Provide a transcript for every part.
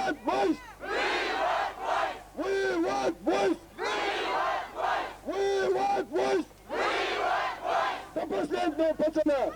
want voice. We want voice. We want voice. The president no patrona.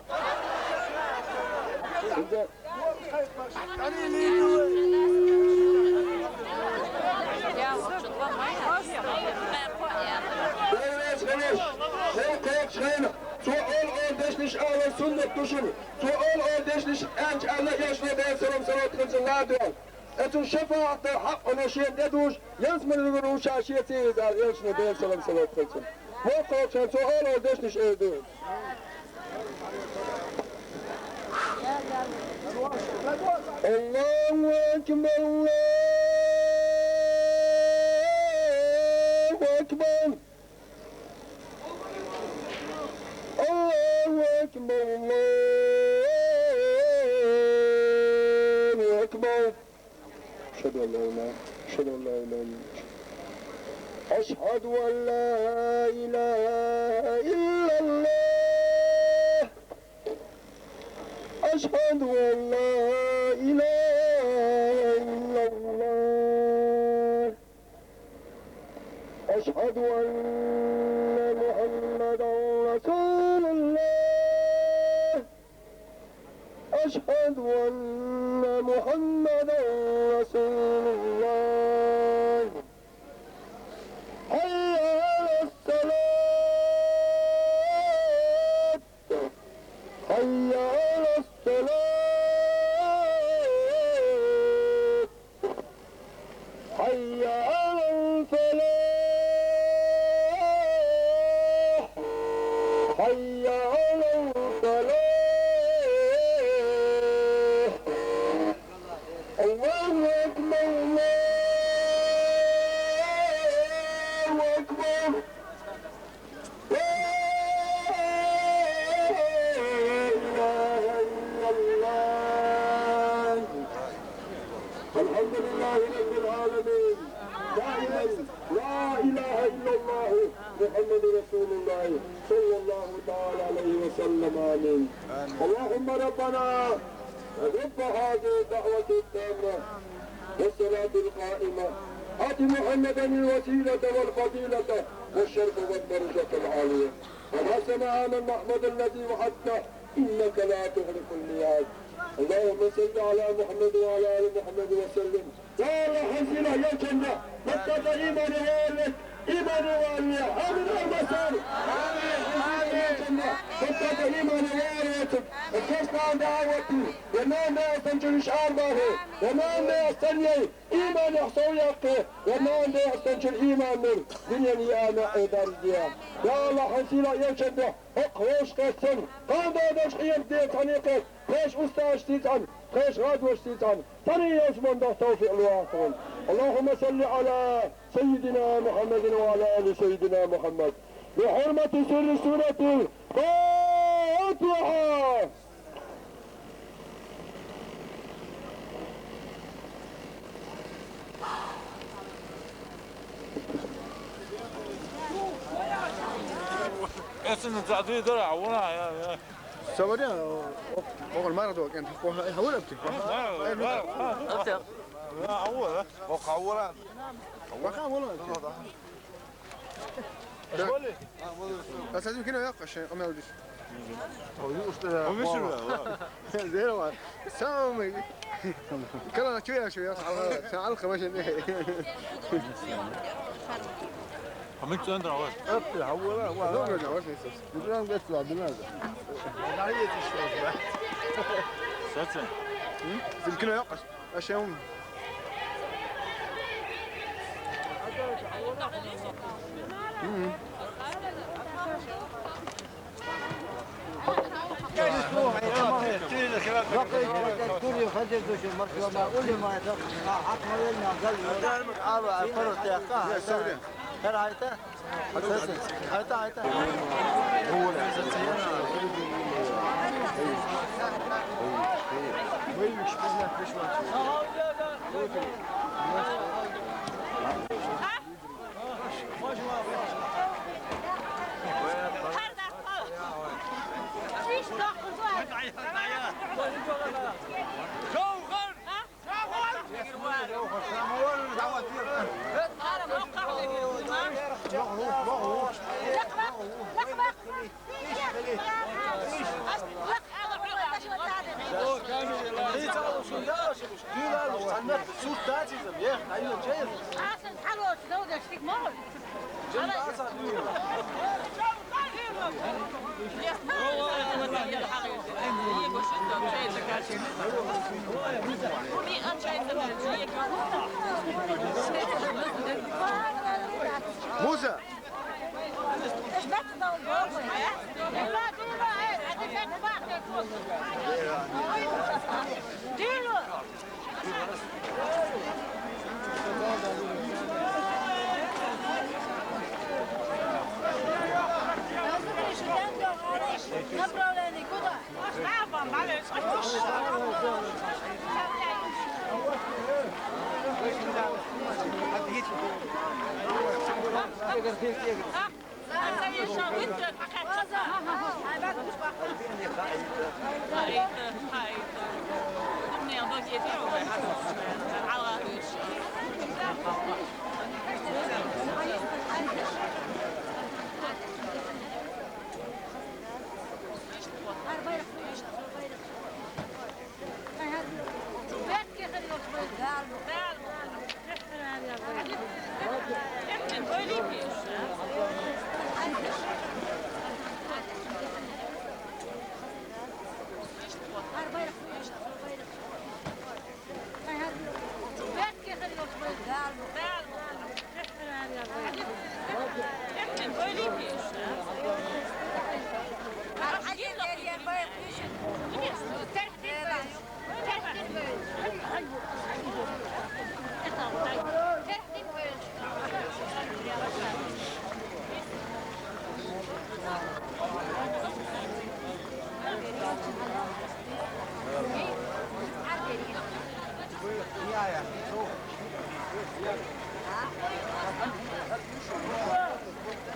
Sual kardeşlik ağır sünnet düşün. Sual kardeşlik enç Allah yaşlı ben selam salat kılsınlar diyor. Etun şefaatte hak ona şehirde duş. Yansmanın uşağı şehirde der. Yaşlı ben selam salat kılsın. Bu kalçan sual kardeşlik evde. Allahu Ekber, Allahu Ekber. Allahu Ekber, Allahu Ekber. Eşhedü en la ilahe, eşhedü en la ilahe illallah. Eşhedü en la ilahe illallah. Eşhedü en la ilahe illallah. Eşhedü enne Muhammeden Resulullah. Eşhedü enne Muhammeden Resulullah. Hayya alas-salat. Hayya alas-salat. Hayya alal-felah. Hayya alal-felah. Allahu Ekber, Allahu Ekber. La ilahe illallah. Elhamdülillahi Rabbil alemin. Daimen la ilahe illallah Muhammed Resulullah sallallahu ta'ala aleyhi ve sellem amin. Allahümme Rabbana رب هذه الدعوة التامة والصلاة القائمة آت محمدا الوسيلة والفضيلة والشرف والدرجة العالية والحسن آمن محمد الذي وحدته إنك لا تخلف الميعاد. اللهم صل على محمد وعلى آل محمد وسلم. يا الله حسنا يا جنة نتقى إيماني وأهلك إيماني وأهلي آمين المسار آمين يا جنة نتقى إيماني وأهلك الكشف عن دعوتي وما أستنجر إشعار به وما أستنجر إيمان يحصويك وما أستنجر إيمان من دنيا نيانا إدار الديان. يا الله حسنا يا جنة اقوش قسم قاعدة دشقية دي طريقك ليش أستاذ تيتان ليش غادوش تيتان طريق يزمن ده توفيق الواصل. اللهم صل على سيدنا محمد وعلى آل سيدنا محمد بحرمة سر سورة الفاتحة. اسم تعطيه درع ولا سوالي أول مرة دوك أنت هو لا بتكفى أول وقع أولا وقع أولا أساسي كنا يقش أم يوديش زين والله سامي كلنا شوية على خمسة حميد سندرا واش أبتل حولا واش واش نسيت بدنا نطلع بنازل لا هي تشوف ساتسن يمكن يقش أشياء شوغر Musa. Направление куда?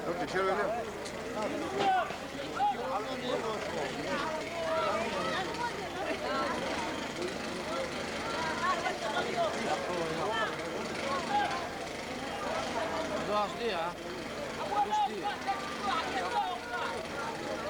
Yok içeri öyle. Dojdi ya. Düştü.